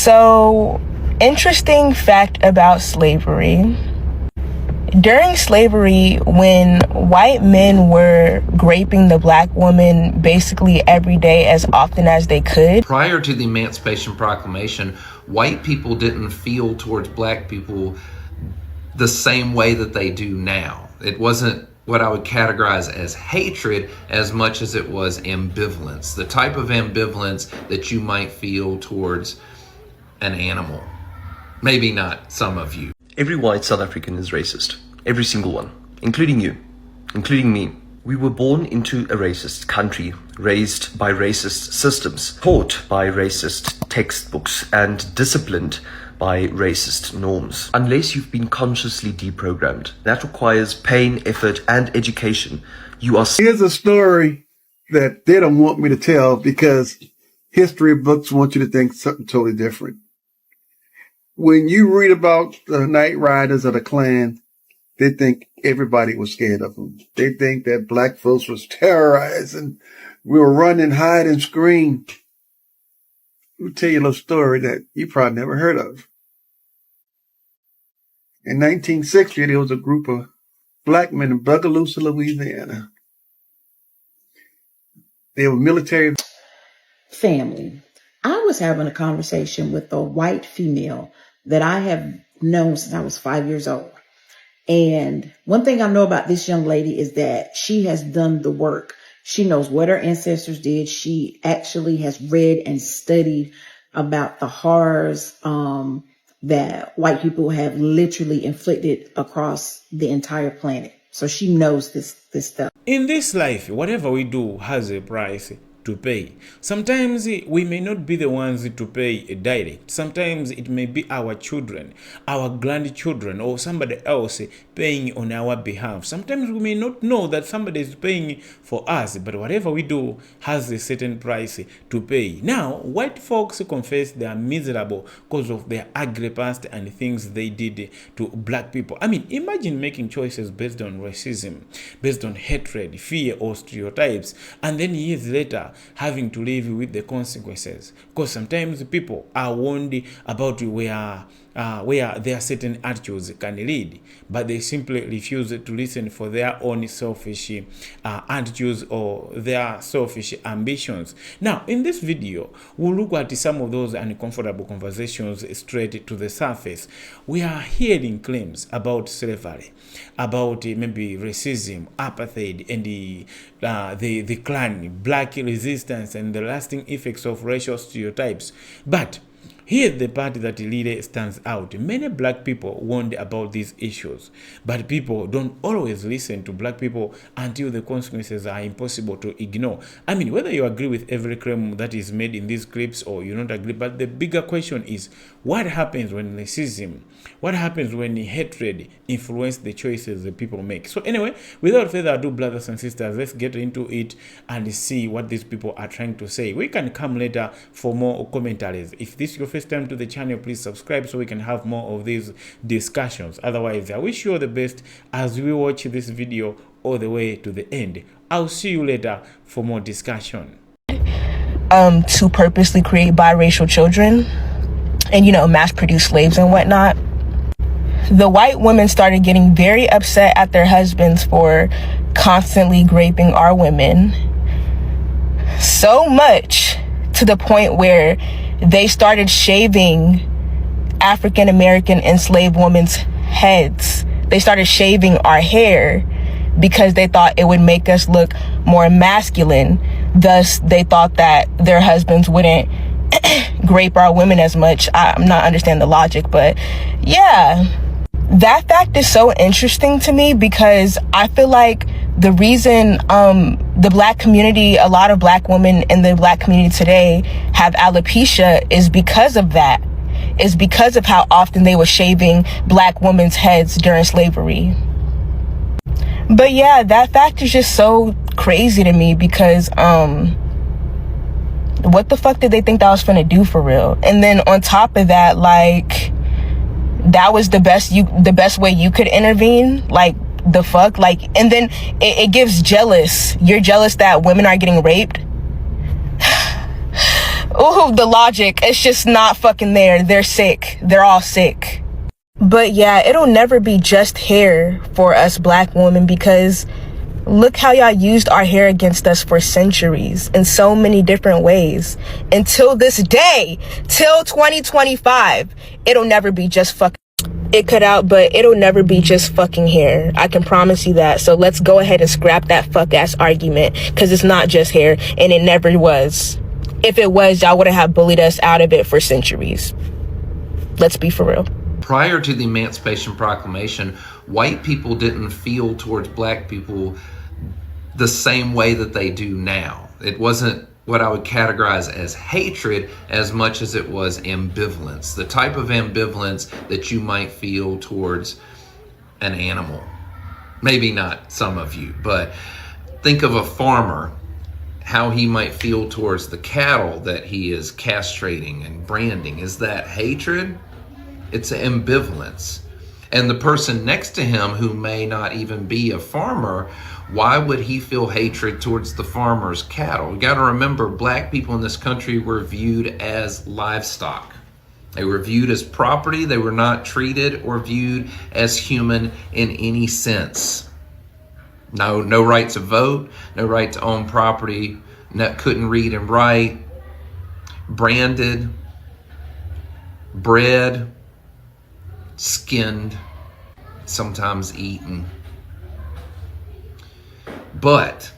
So, interesting fact about slavery. During slavery, when white men were raping the black woman basically every day as often as they could. Prior to the Emancipation Proclamation, white people didn't feel towards black people the same way that they do now. It wasn't what I would categorize as hatred as much as it was ambivalence, the type of ambivalence that you might feel towards an animal. Maybe not some of you. Every white South African is racist. Every single one. Including you. Including me. We were born into a racist country, raised by racist systems, taught by racist textbooks, and disciplined by racist norms. Unless you've been consciously deprogrammed, that requires pain, effort, and education. You are... Here's a story that they don't want me to tell because history books want you to think something totally different. When you read about the Night Riders of the Klan, they think everybody was scared of them. They think that black folks was terrorized and we were run and hide and scream. Let me tell you a little story that you probably never heard of. In 1960, there was a group of black men in Bogalusa, Louisiana. They were military. Family. I was having a conversation with a white female that I have known since I was 5 years old. And one thing I know about this young lady is that she has done the work. She knows what her ancestors did. She actually has read and studied about the horrors that white people have literally inflicted across the entire planet. So she knows this stuff. In this life, whatever we do has a price to pay. Sometimes we may not be the ones to pay direct. Sometimes it may be our children, our grandchildren, or somebody else paying on our behalf. Sometimes we may not know that somebody is paying for us, but whatever we do has a certain price to pay. Now, white folks confess they are miserable because of their ugly past and things they did to black people. I mean, imagine making choices based on racism, based on hatred, fear, or stereotypes, and then years later having to live with the consequences, because sometimes people are warned about where their certain attitudes can lead, but they simply refuse to listen for their own selfish attitudes or their selfish ambitions. Now, in this video, we'll look at some of those uncomfortable conversations straight to the surface. We are hearing claims about slavery, about maybe racism, apartheid, and the Klan, black resistance, and the lasting effects of racial stereotypes. But here's the part that really stands out. Many black people warned about these issues, but people don't always listen to black people until the consequences are impossible to ignore. I mean, whether you agree with every claim that is made in these clips or you don't agree, but the bigger question is, what happens when racism, what happens when hatred influence the choices that people make? So anyway, without further ado, brothers and sisters, let's get into it and see what these people are trying to say. We can come later for more commentaries. If this is your first time to the channel, please subscribe so we can have more of these discussions. Otherwise, I wish you all the best as we watch this video all the way to the end. I'll see you later for more discussion. To purposely create biracial children and, mass produce slaves and whatnot. The white women started getting very upset at their husbands for constantly raping our women. So much to the point where they started shaving African American enslaved women's heads. They started shaving our hair because they thought it would make us look more masculine. Thus, they thought that their husbands wouldn't grape our women as much. I'm not understanding the logic, but yeah. That fact is so interesting to me because I feel like the reason the black community, a lot of black women in the black community today have alopecia is because of that. Is because of how often they were shaving black women's heads during slavery. But yeah, that fact is just so crazy to me because what the fuck did they think that was gonna do for real? And then on top of that, like, that was the best way you could intervene? Like, the fuck? Like, and then it gives jealous. You're jealous that women are getting raped? Ooh, the logic. It's just not fucking there. They're sick. They're all sick. But yeah, it'll never be just hair for us black women, because look how y'all used our hair against us for centuries in so many different ways. Until this day, till 2025, it'll never be just fucking. It cut out, but it'll never be just fucking hair. I can promise you that. So let's go ahead and scrap that fuck ass argument, because it's not just hair, and it never was. If it was, y'all would have bullied us out of it for centuries. Let's be for real. Prior to the Emancipation Proclamation, white people didn't feel towards black people the same way that they do now. It wasn't what I would categorize as hatred as much as it was ambivalence. The type of ambivalence that you might feel towards an animal. Maybe not some of you, but think of a farmer, how he might feel towards the cattle that he is castrating and branding. Is that hatred? It's ambivalence. And the person next to him who may not even be a farmer, why would he feel hatred towards the farmer's cattle? You got to remember, black people in this country were viewed as livestock. They were viewed as property. They were not treated or viewed as human in any sense. No right to vote, no right to own property, couldn't read and write, branded, bred, skinned, sometimes eaten. But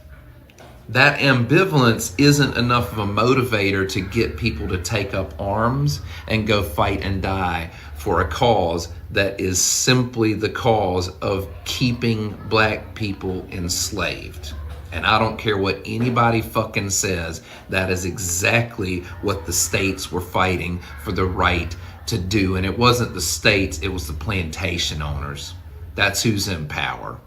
that ambivalence isn't enough of a motivator to get people to take up arms and go fight and die for a cause that is simply the cause of keeping black people enslaved. And I don't care what anybody fucking says, that is exactly what the states were fighting for the right to do. And it wasn't the states, it was the plantation owners. That's who's in power.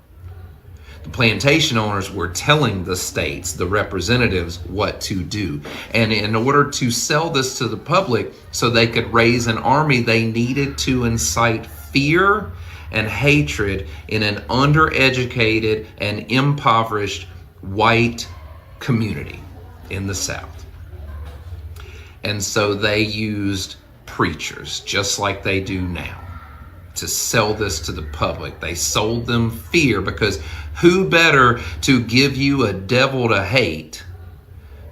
The plantation owners were telling the states, the representatives, what to do. And in order to sell this to the public so they could raise an army, they needed to incite fear and hatred in an undereducated and impoverished white community in the South. And so they used preachers, just like they do now, to sell this to the public. They sold them fear, because who better to give you a devil to hate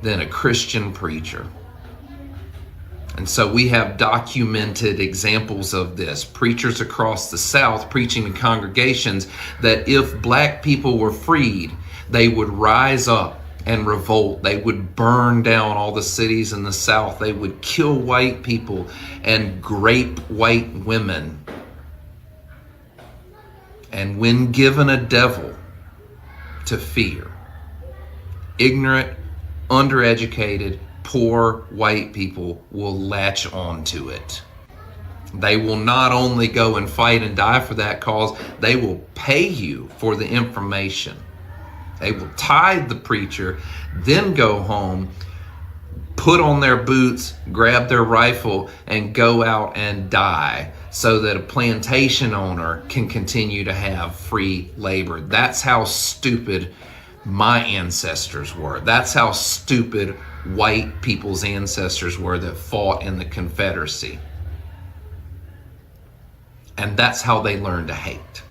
than a Christian preacher? And so we have documented examples of this. Preachers across the South preaching to congregations that if black people were freed, they would rise up and revolt. They would burn down all the cities in the South. They would kill white people and grape white women. And when given a devil to fear, ignorant, undereducated, poor white people will latch on to it. They will not only go and fight and die for that cause, they will pay you for the information. They will tithe the preacher, then go home, put on their boots, grab their rifle, and go out and die so that a plantation owner can continue to have free labor. That's how stupid my ancestors were. That's how stupid white people's ancestors were that fought in the Confederacy. And that's how they learned to hate.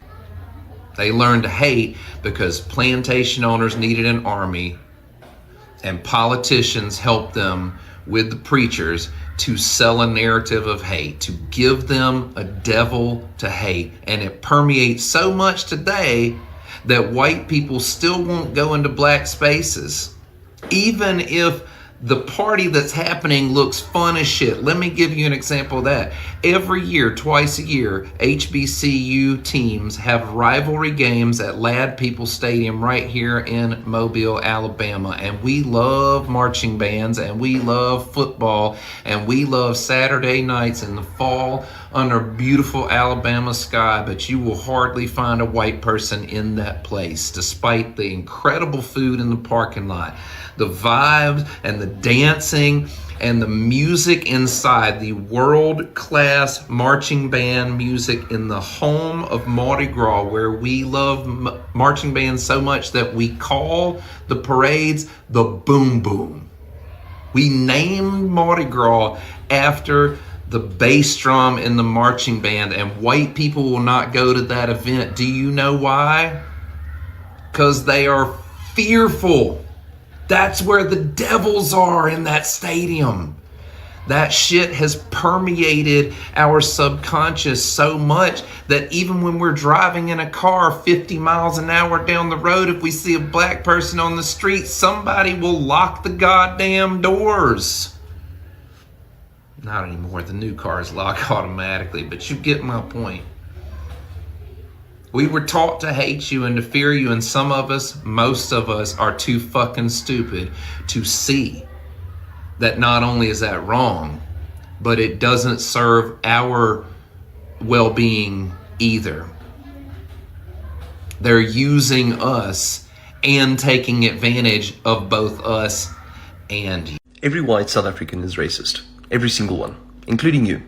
They learned to hate because plantation owners needed an army and politicians helped them with the preachers to sell a narrative of hate, to give them a devil to hate. And it permeates so much today that white people still won't go into black spaces, even if the party that's happening looks fun as shit. Let me give you an example of that. Every year, twice a year, HBCU teams have rivalry games at Lad People Stadium right here in Mobile, Alabama. And we love marching bands, and we love football, and we love Saturday nights in the fall under beautiful Alabama sky, but you will hardly find a white person in that place, despite the incredible food in the parking lot, the vibes and the dancing and the music inside, the world-class marching band music in the home of Mardi Gras, where we love marching bands so much that we call the parades the boom boom. We named Mardi Gras after the bass drum in the marching band, and white people will not go to that event. Do you know why? Because they are fearful. That's where the devils are, in that stadium. That shit has permeated our subconscious so much that even when we're driving in a car 50 miles an hour down the road, if we see a black person on the street, somebody will lock the goddamn doors. Not anymore. The new cars lock automatically, but you get my point. We were taught to hate you and to fear you, and some of us, most of us, are too fucking stupid to see that not only is that wrong, but it doesn't serve our well-being either. They're using us and taking advantage of both us and you. Every white South African is racist. Every single one. Including you.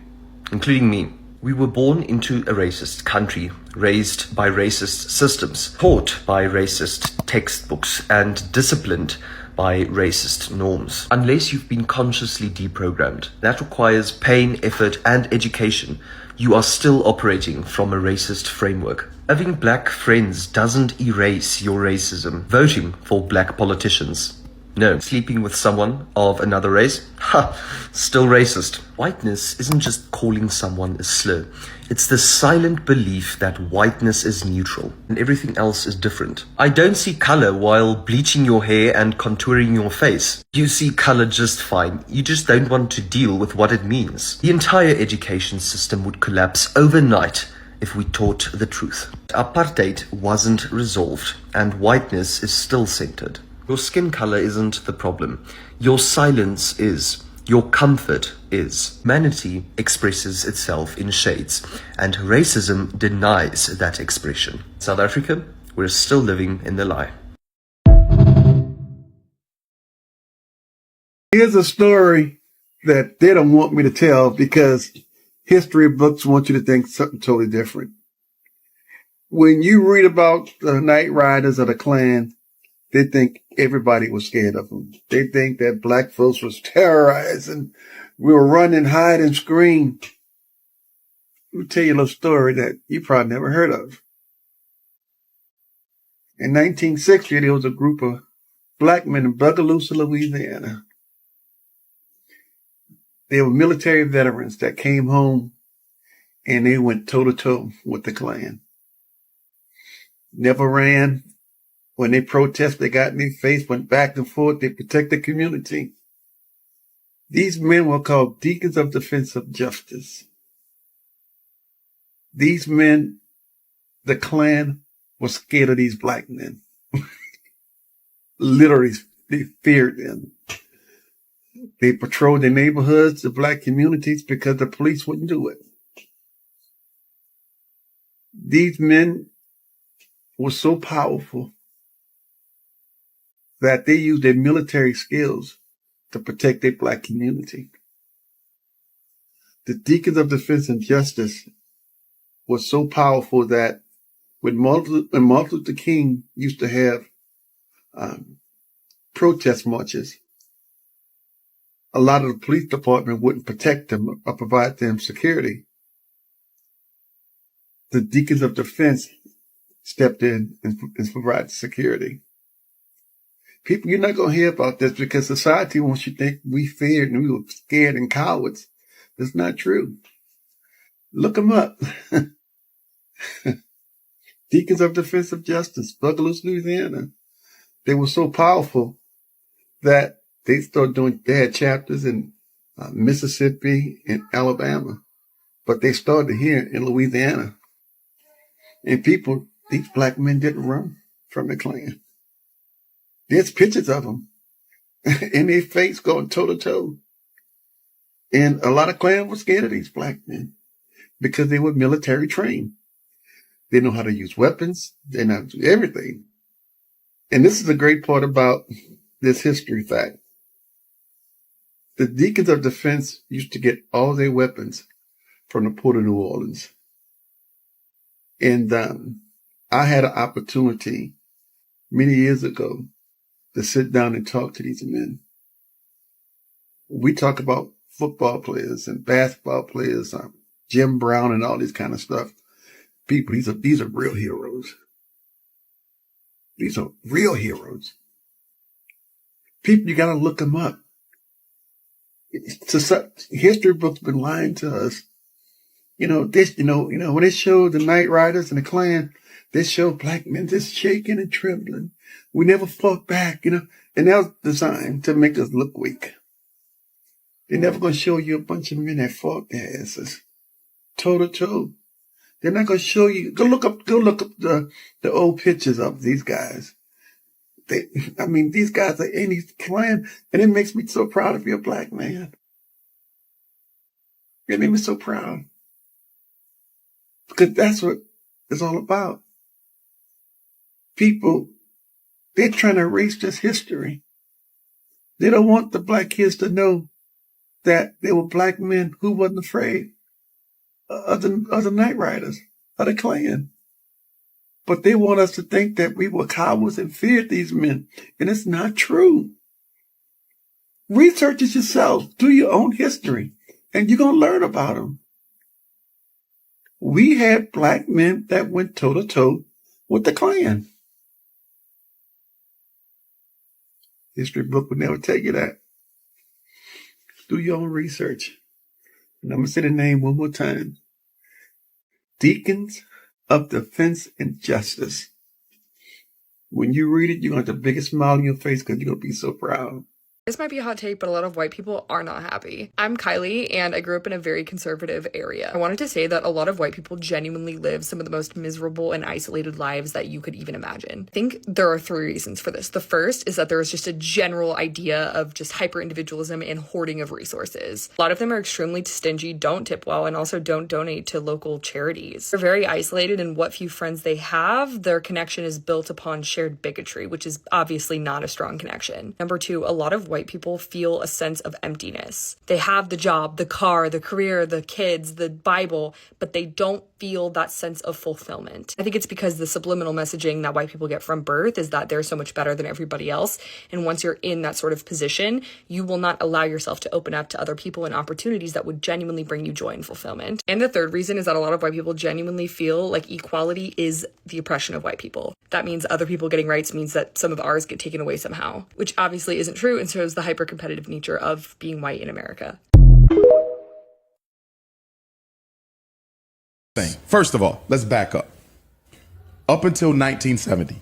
Including me. We were born into a racist country, raised by racist systems, taught by racist textbooks, and disciplined by racist norms. Unless you've been consciously deprogrammed, that requires pain, effort, and education, you are still operating from a racist framework. Having black friends doesn't erase your racism. Voting for black politicians, no. Sleeping with someone of another race? Ha! Still racist. Whiteness isn't just calling someone a slur. It's the silent belief that whiteness is neutral and everything else is different. I don't see color while bleaching your hair and contouring your face. You see color just fine. You just don't want to deal with what it means. The entire education system would collapse overnight if we taught the truth. Apartheid wasn't resolved, and whiteness is still centered. Your skin color isn't the problem. Your silence is. Your comfort is. Humanity expresses itself in shades, and racism denies that expression. South Africa, we're still living in the lie. Here's a story that they don't want me to tell because history books want you to think something totally different. When you read about the Night Riders of the Klan, they think everybody was scared of them. They think that black folks was terrorized and we were run and hide and scream. Let me tell you a little story that you probably never heard of. In 1960, there was a group of black men in Bogalusa, Louisiana. They were military veterans that came home and they went toe-to-toe with the Klan. Never ran. When they protested, they got in their face, went back and forth. They protect the community. These men were called Deacons of Defense of Justice. These men, the Klan, was scared of these black men. Literally, they feared them. They patrolled the neighborhoods, the black communities, because the police wouldn't do it. These men were so powerful that they used their military skills to protect their black community. The Deacons of Defense and Justice was so powerful that when Martin Luther King used to have protest marches, a lot of the police department wouldn't protect them or provide them security. The Deacons of Defense stepped in and provided security. People, you're not going to hear about this because society wants you to think we feared and we were scared and cowards. That's not true. Look them up. Deacons of Defense of Justice, Bogalusa, Louisiana. They were so powerful that they had chapters in Mississippi and Alabama, but they started here in Louisiana. And these black men didn't run from the Klan. There's pictures of them in their face going toe to toe. And a lot of Klan were scared of these black men because they were military trained. They know how to use weapons. They know how to do everything. And this is the great part about this history fact. The Deacons of Defense used to get all their weapons from the Port of New Orleans. And I had an opportunity many years ago to sit down and talk to these men. we talk about football players and basketball players, Jim Brown and all this kind of stuff. People, these are real heroes. These are real heroes. People, you got to look them up. History books been lying to us. When they showed the Night Riders and the Klan, they showed black men just shaking and trembling. We never fought back, and that was designed to make us look weak. They're never going to show you a bunch of men that fought their asses toe to toe. They're not going to show you. Go look up the old pictures of these guys. These guys are in these Klan, and it makes me so proud to be a black man. It made me so proud. Because that's what it's all about. People, they're trying to erase this history. They don't want the black kids to know that there were black men who wasn't afraid of the Night Riders, of the Klan. But they want us to think that we were cowards and feared these men. And it's not true. Research it yourself. Do your own history. And you're going to learn about them. We had black men that went toe to toe with the Klan. History book would never tell you that. Do your own research. And I'm going to say the name one more time. Deacons of Defense and Justice. When you read it, you're going to have the biggest smile on your face because you're going to be so proud. This might be a hot take, but a lot of white people are not happy. I'm Kylie, and I grew up in a very conservative area. I wanted to say that a lot of white people genuinely live some of the most miserable and isolated lives that you could even imagine. I think there are 3 reasons for this. The first is that there is just a general idea of just hyper-individualism and hoarding of resources. A lot of them are extremely stingy, don't tip well, and also don't donate to local charities. They're very isolated, and what few friends they have, their connection is built upon shared bigotry, which is obviously not a strong connection. Number 2, a lot of white people feel a sense of emptiness. They have the job, the car, the career, the kids, the Bible, but they don't feel that sense of fulfillment. I think it's because the subliminal messaging that white people get from birth is that they're so much better than everybody else. And once you're in that sort of position, you will not allow yourself to open up to other people and opportunities that would genuinely bring you joy and fulfillment. And the third reason is that a lot of white people genuinely feel like equality is the oppression of white people. That means other people getting rights means that some of ours get taken away somehow, which obviously isn't true and shows the hyper-competitive nature of being white in America. First of all, let's back up. Up until 1970,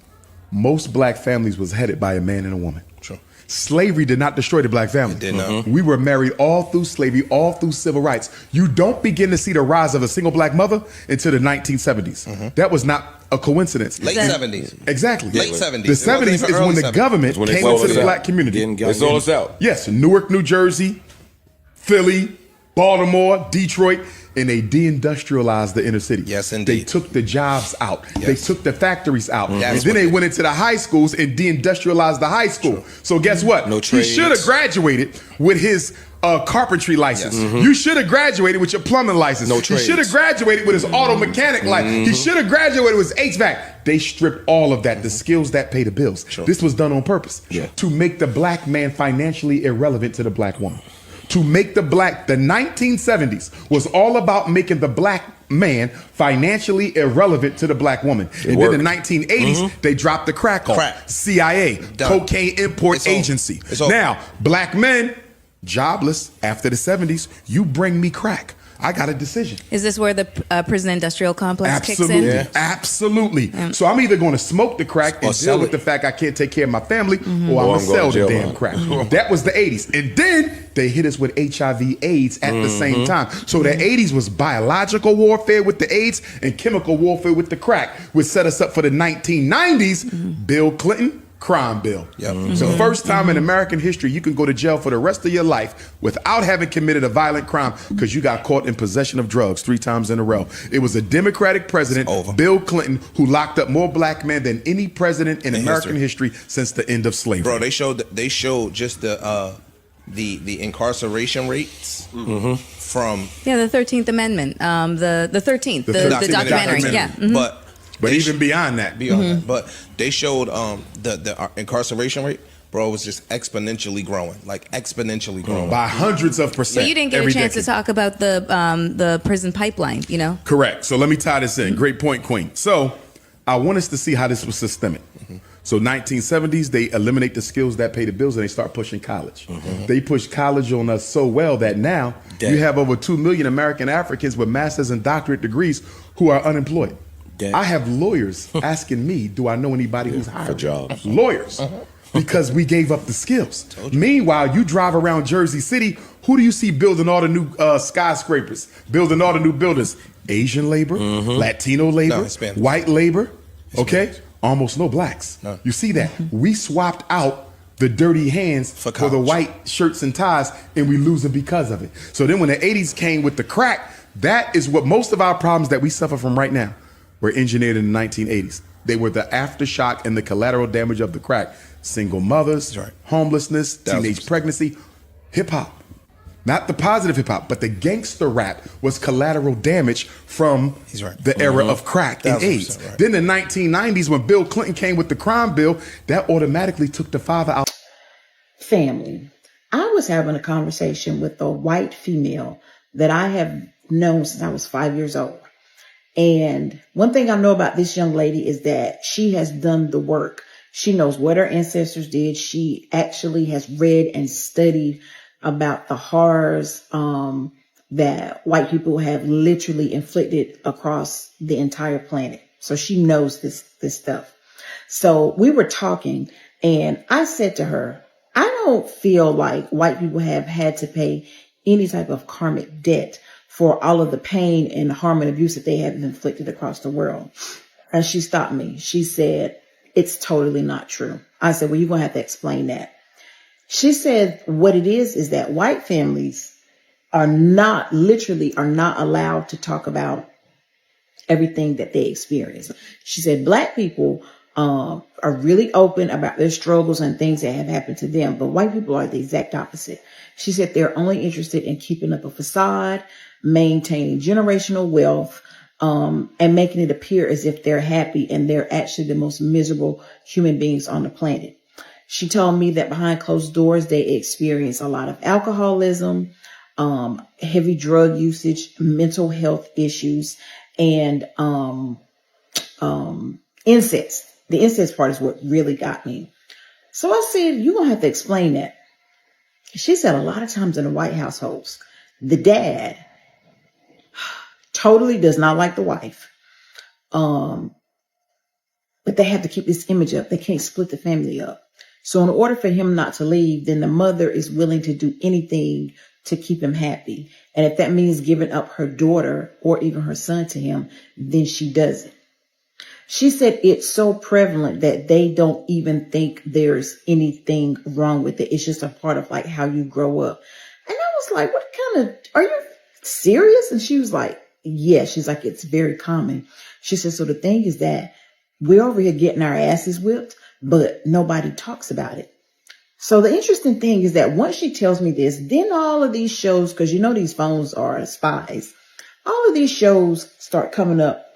most black families was headed by a man and a woman. Sure. Slavery did not destroy the black family. It did not. We were married all through slavery, all through civil rights. You don't begin to see the rise of a single black mother until the 1970s. That was not a coincidence. Late 70s. Exactly. Late 70s. The 70s is when the government came into the black community. They sold us out. Yes, Newark, New Jersey, Philly, Baltimore, Detroit, and they deindustrialized the inner city. Yes, indeed. They took the jobs out. Yes. They took the factories out. That's And then they went into the high schools and deindustrialized the high school. True. So guess what? No He trades. should have graduated with his carpentry license. Yes. You should have graduated with your plumbing license. No He trades. should have graduated with his auto mechanic license. He should have graduated with his HVAC. They stripped all of that, the skills that pay the bills. Sure. This was done on purpose to make the black man financially irrelevant to the black woman. To make the 1970s was all about making the black man financially irrelevant to the black woman. And then in the 1980s, they dropped the crack off. CIA, Done. cocaine import It's over. agency. It's over. Now, black men, jobless after the 70s, you bring me crack. I got a decision. Is this where the prison industrial complex kicks Absolutely, in? absolutely. So I'm either going to smoke the crack and deal sell with it. the fact I can't take care of my family, or I'm Or going I'm to sell going to the jail, damn crack. That was the 80s. And then they hit us with HIV/AIDS at the same time. So the 80s was biological warfare with the AIDS and chemical warfare with the crack, which set us up for the 1990s. Bill Clinton, crime bill. Yep. It's the first time in American history you can go to jail for the rest of your life without having committed a violent crime because you got caught in possession of drugs 3 times in a row. It was a Democratic president, Over. Bill Clinton, who locked up more black men than any president in American history since the end of slavery. Bro, they showed just the incarceration rates from Yeah, the 13th Amendment. The 13th, the documentary. Yeah. Mhm. But they even beyond that. But they showed the incarceration rate bro, it was just exponentially growing, like exponentially growing by hundreds of percent. But you didn't get a every chance decade. to talk about the prison pipeline, you know? Correct. So let me tie this in. Great point, Queen. So I want us to see how this was systemic. So 1970s, they eliminate the skills that pay the bills and they start pushing college. They push college on us so well that now you have over 2 million American Africans with master's and doctorate degrees who are unemployed. I have lawyers asking me, do I know anybody who's hired for jobs? Lawyers. Because we gave up the skills. Meanwhile, you drive around Jersey City, who do you see building all the new skyscrapers, building all the new buildings? Asian labor, Latino labor, white labor, okay? Almost no blacks. No. You see that? We swapped out the dirty hands for the white shirts and ties, and we lose it because of it. So then when the 80s came with the crack, that is what most of our problems that we suffer from right now were engineered in the 1980s. They were the aftershock and the collateral damage of the crack. Single mothers, homelessness, teenage pregnancy, hip hop. Not the positive hip hop, but the gangster rap was collateral damage from the era of crack and AIDS. Then the 1990s, when Bill Clinton came with the crime bill, that automatically took the father out. Family. I was having a conversation with a white female that I have known since I was 5 years old. And one thing I know about this young lady is that she has done the work. She knows what her ancestors did. She actually has read and studied about the horrors that white people have literally inflicted across the entire planet. So she knows this stuff. So we were talking and I said to her, I don't feel like white people have had to pay any type of karmic debt for all of the pain and harm and abuse that they have inflicted across the world. And she stopped me. She said, it's totally not true. I said, well, you're going to have to explain that. She said what it is that white families are not allowed to talk about everything that they experience. She said black people are really open about their struggles and things that have happened to them, but white people are the exact opposite. She said they're only interested in keeping up a facade, maintaining generational wealth, and making it appear as if they're happy and they're actually the most miserable human beings on the planet. She told me that behind closed doors, they experience a lot of alcoholism, heavy drug usage, mental health issues, and incest. The incest part is what really got me. So I said, you're going to have to explain that. She said a lot of times in the white households, the dad totally does not like the wife. But they have to keep this image up. They can't split the family up. So in order for him not to leave, then the mother is willing to do anything to keep him happy. And if that means giving up her daughter or even her son to him, then she does it. She said it's so prevalent that they don't even think there's anything wrong with it. It's just a part of like how you grow up. And I was like, what kind of, are you serious? And she was like, yeah. She's like, it's very common. She said, so the thing is that we're over here getting our asses whipped, but nobody talks about it. So the interesting thing is that once she tells me this, then all of these shows, because you know these phones are spies, all of these shows start coming up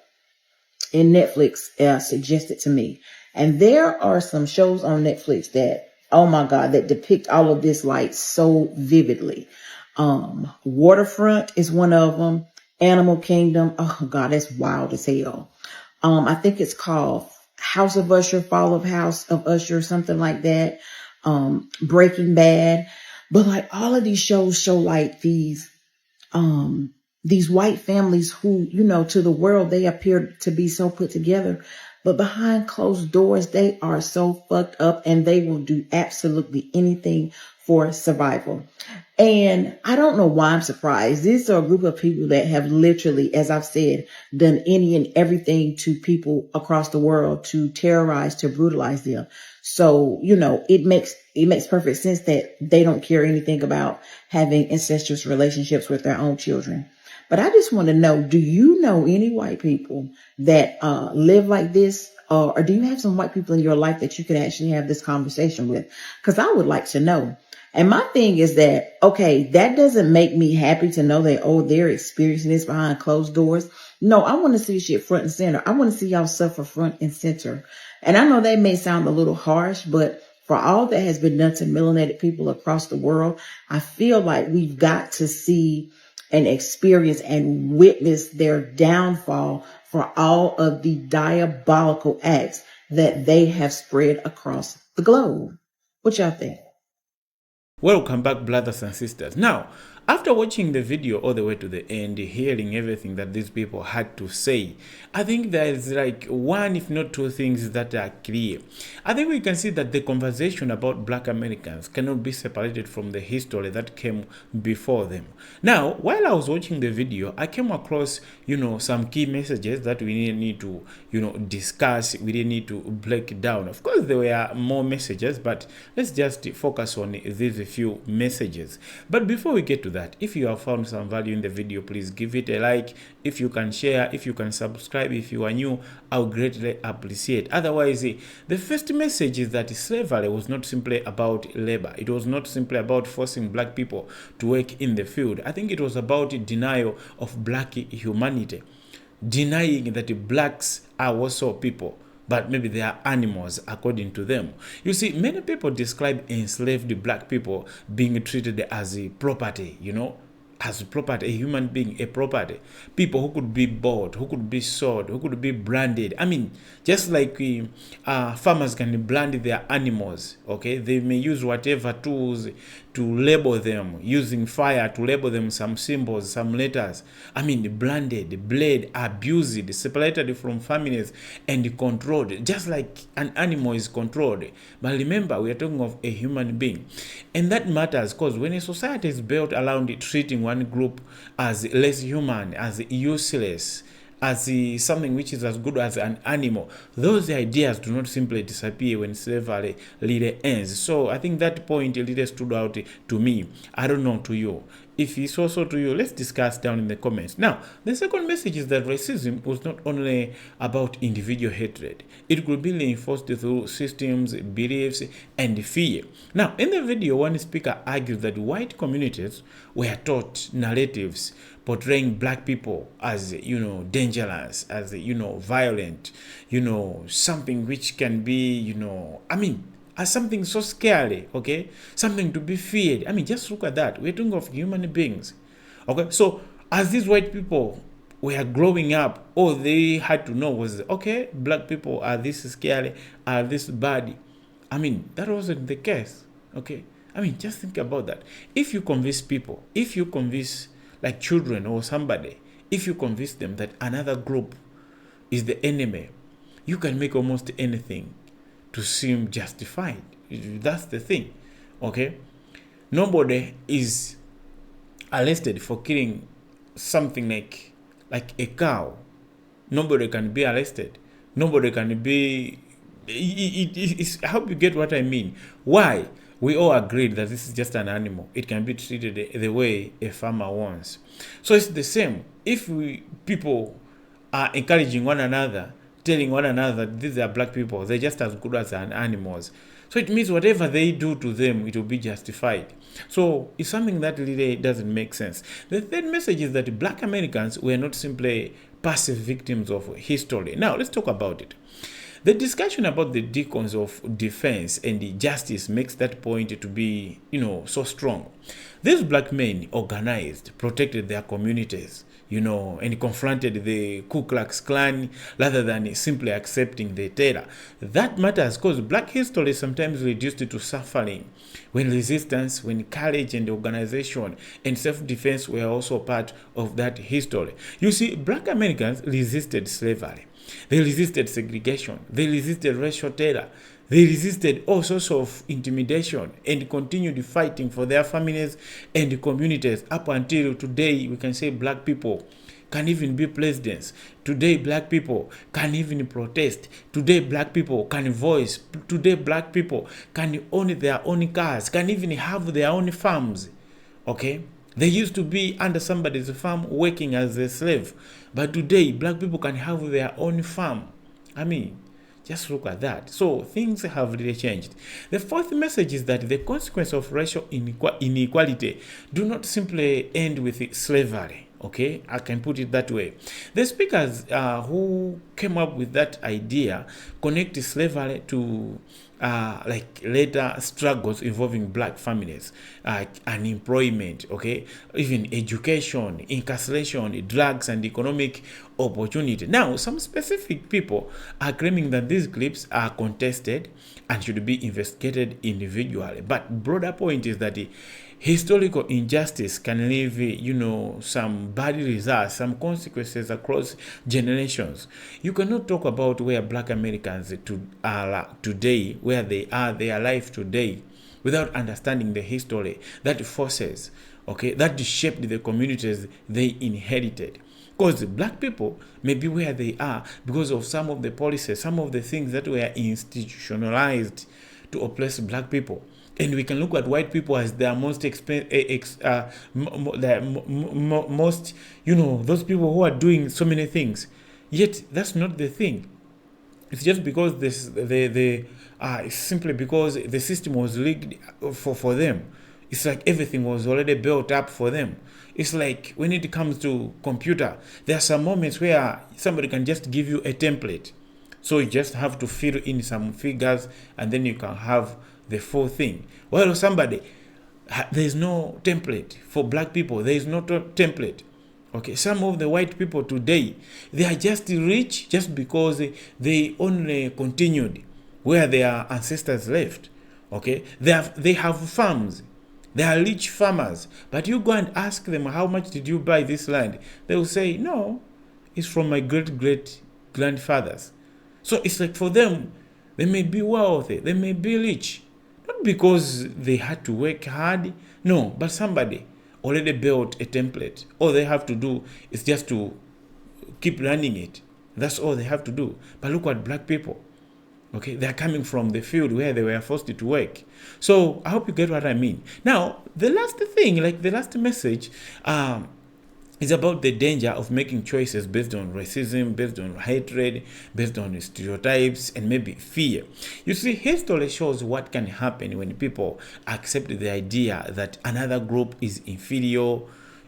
in Netflix suggested to me. And there are some shows on Netflix that, oh my God, that depict all of this like so vividly. Waterfront is one of them. Animal Kingdom. Oh God, that's wild as hell. I think it's called House of Usher, Fall of House of Usher, something like that. Breaking Bad. But like all of these shows show like these white families who, you know, to the world, they appear to be so put together, but behind closed doors, they are so fucked up and they will do absolutely anything for survival. And I don't know why I'm surprised. These are a group of people that have literally, as I've said, done any and everything to people across the world to terrorize, to brutalize them. So, you know, it makes perfect sense that they don't care anything about having incestuous relationships with their own children. But I just want to know, do you know any white people that live like this? Or do you have some white people in your life that you could actually have this conversation with? Because I would like to know. And my thing is that, okay, that doesn't make me happy to know that, oh, they're experiencing this behind closed doors. No, I want to see shit front and center. I want to see y'all suffer front and center. And I know that may sound a little harsh, but For all that has been done to melanated people across the world, I feel like we've got to see and experience and witness their downfall for all of the diabolical acts that they have spread across the globe. What y'all think? Welcome back, brothers and sisters. Now, after watching the video all the way to the end, hearing everything that these people had to say, I think there is like one, if not two things that are clear. I think we can see that the conversation about Black Americans cannot be separated from the history that came before them. Now, while I was watching the video, I came across, some key messages that we need to, discuss. We didn't need to break down. Of course, there were more messages, but let's just focus on these few messages. But before we get to that, if you have found some value in the video, please give it a like. If you can share, if you can subscribe, if you are new, I would greatly appreciate. Otherwise, the first message is that slavery was not simply about labor. It was not simply about forcing black people to work in the field. I think it was about denial of black humanity, denying that blacks are also people, but maybe they are animals according to them. You see, many people describe enslaved black people being treated as a property, as property, a human being, a property. People who could be bought, who could be sold, who could be branded. I mean, just like farmers can brand their animals, okay? They may use whatever tools to label them, using fire to label them some symbols, some letters. I mean, branded, bled, abused, separated from families, and controlled, just like an animal is controlled. But remember, we are talking of a human being. And that matters because when a society is built around treating one group as less human, as useless, as something which is as good as an animal, those ideas do not simply disappear when slavery really ends. So I think that point really stood out to me. I don't know to you. If it's also to you, let's discuss down in the comments. Now, the second message is that racism was not only about individual hatred. It could be reinforced through systems, beliefs, and fear. Now, in the video, one speaker argued that white communities were taught narratives portraying black people as, dangerous, as, violent, something which can be, as something so scary, okay? Something to be feared. I mean, just look at that. We're talking of human beings, okay? So as these white people were growing up, all they had to know was, okay, black people are this scary, are this bad. I mean, that wasn't the case, okay? I mean, just think about that. If you convince people, if you convince like children or somebody, if you convince them that another group is the enemy, you can make almost anything to seem justified. That's the thing, okay? Nobody is arrested for killing something like a cow. Nobody can be arrested. Nobody can be... I hope you get what I mean. Why? We all agreed that this is just an animal. It can be treated the way a farmer wants. So it's the same. If people are encouraging one another, telling one another that these are black people, they're just as good as animals. So it means whatever they do to them, it will be justified. So it's something that really doesn't make sense. The third message is that black Americans were not simply passive victims of history. Now, let's talk about it. The discussion about the deacons of defense and the justice makes that point to be, so strong. These black men organized, protected their communities, and confronted the Ku Klux Klan rather than simply accepting the terror. That matters because black history is sometimes reduced to suffering, when resistance, when courage and organization and self-defense were also part of that history. You see, black Americans resisted slavery. They resisted segregation. They resisted racial terror. They resisted all sorts of intimidation and continued fighting for their families and communities up until today. We can say black people can even be presidents. Today, black people can even protest. Today, black people can voice. Today, black people can own their own cars, can even have their own farms. Okay? They used to be under somebody's farm working as a slave. But today, black people can have their own farm. I mean, just look at that. So things have really changed. The fourth message is that the consequence of racial inequality do not simply end with slavery. Okay, I can put it that way. The speakers who came up with that idea connect slavery to like later struggles involving black families, unemployment, okay, even education, incarceration, drugs, and economic opportunity. Now, some specific people are claiming that these clips are contested and should be investigated individually. But broader point is that historical injustice can leave, some bad results, some consequences across generations. You cannot talk about where black Americans are today, where they are, their life today, without understanding the history that forces, okay, that shaped the communities they inherited. Because black people may be where they are because of some of the policies, some of the things that were institutionalized to oppress black people. And we can look at white people as their most most, those people who are doing so many things. Yet that's not the thing. It's just because it's simply because the system was rigged for them. It's like everything was already built up for them. It's like when it comes to computer, there are some moments where somebody can just give you a template. So you just have to fill in some figures and then you can have the full thing. Well, there is no template. For black people, there is no template. Okay, some of the white people today, they are just rich just because they only continued where their ancestors left. Okay, they have farms. They are rich farmers. But you go and ask them, how much did you buy this land? They will say, no, it's from my great-great-grandfathers. So it's like for them, they may be wealthy, they may be rich. Not because they had to work hard, no, but somebody already built a template. All they have to do is just to keep running it. That's all they have to do. But look at black people. Okay, they're coming from the field where they were forced to work. So I hope you get what I mean. Now, the last thing, like the last message, is about the danger of making choices based on racism, based on hatred, based on stereotypes, and maybe fear. You see, history shows what can happen when people accept the idea that another group is inferior,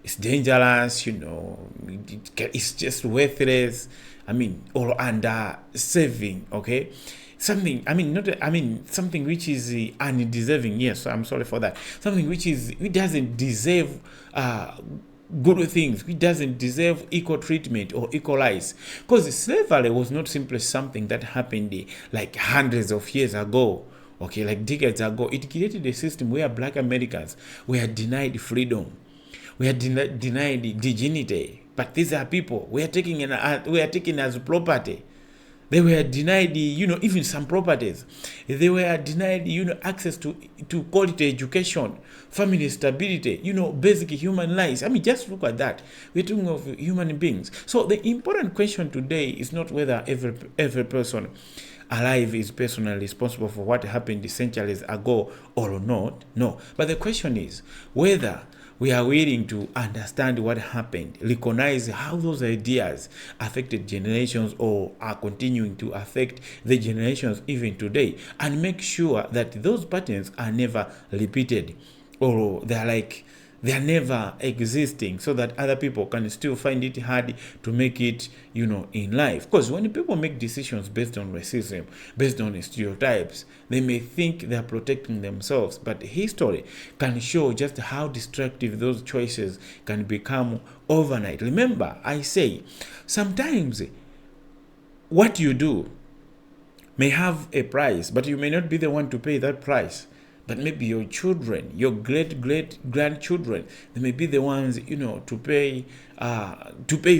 it's dangerous, it's just worthless, or under saving, okay? Something which is undeserving. Yes, I'm sorry for that. Something which doesn't deserve good things, which doesn't deserve equal treatment or equalize. Because slavery was not simply something that happened like hundreds of years ago, okay, like decades ago. It created a system where black Americans were denied freedom, we are denied dignity. But these are people we are taking as property. They were denied, even some properties. They were denied, access to quality education, family stability, basic human rights. Just look at that. We're talking of human beings. So the important question today is not whether every person alive is personally responsible for what happened centuries ago or not. No. But the question is whether we are willing to understand what happened, recognize how those ideas affected generations or are continuing to affect the generations even today, and make sure that those patterns are never repeated or they're never existing, so that other people can still find it hard to make it, in life. Because when people make decisions based on racism, based on stereotypes, they may think they're protecting themselves. But history can show just how destructive those choices can become overnight. Remember, I say, sometimes what you do may have a price, but you may not be the one to pay that price. But maybe your children, your great-great-grandchildren, they may be the ones, to pay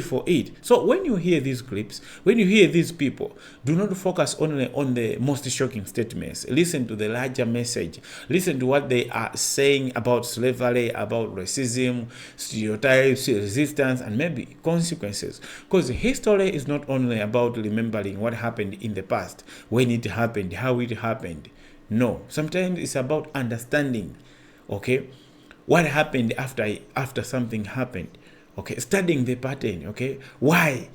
for it. So when you hear these clips, when you hear these people, do not focus only on the most shocking statements. Listen to the larger message. Listen to what they are saying about slavery, about racism, stereotypes, resistance, and maybe consequences. Because history is not only about remembering what happened in the past, when it happened, how it happened. No, sometimes it's about understanding, okay, what happened after something happened, okay, studying the pattern, okay, why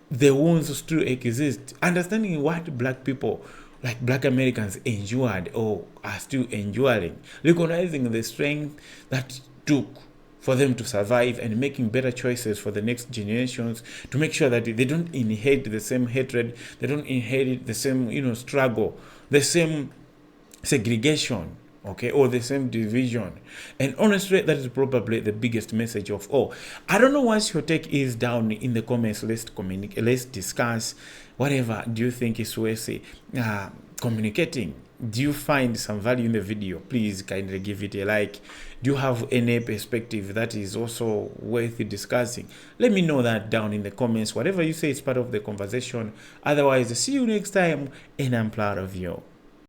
the wounds still exist, understanding what black people, like black Americans, endured or are still enduring, recognizing the strength that took for them to survive and making better choices for the next generations, to make sure that they don't inherit the same hatred, they don't inherit the same, struggle, the same segregation, okay, or the same division. And honestly, that is probably the biggest message of all. I don't know what your take is down in the comments. Let's communicate, let's discuss. Whatever do you think is worth communicating? Do you find some value in the video? Please kindly give it a like. Do you have any perspective that is also worth discussing? Let me know that down in the comments. Whatever you say is part of the conversation. Otherwise, see you next time, and I'm proud of you.